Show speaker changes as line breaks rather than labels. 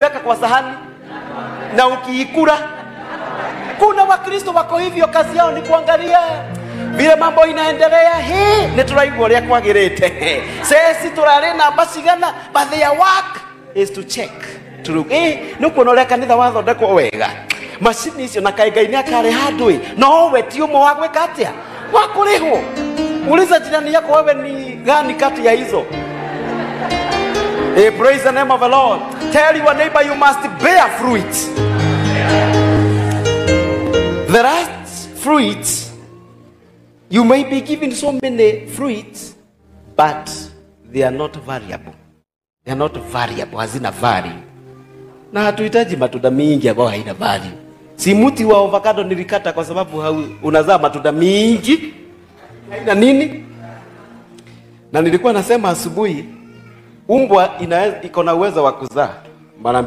unaiweka kwa sahani na ukiikula. Kuna Wakristo wako hivyo, kazi yao ni kuangalia vile mambo inaendelea. Ni turaigua ria kwagirite. Sisi turare namba cigana, but their work is to check. To look. Nuko no reka nitha wathondekwo wega. Macini icio na kaingai ni akare handui. No we ti umo wa gwika atia? Wa kuriho. Uliza jirani yako, wewe ni gani kati ya hizo? Praise the name of the Lord. Tell your neighbor you must bear fruit. The right fruit, you may be given so many fruits, but they are not variable. They are not variable, hazina value. Na hatuhitaji matunda mingi ambayo haina value. Si mti wa avocado nilikata kwa sababu unazaa matunda mingi. Haina nini? Na nilikuwa nasema asubuhi, umbwa iko na uwezo wa kuzaa mara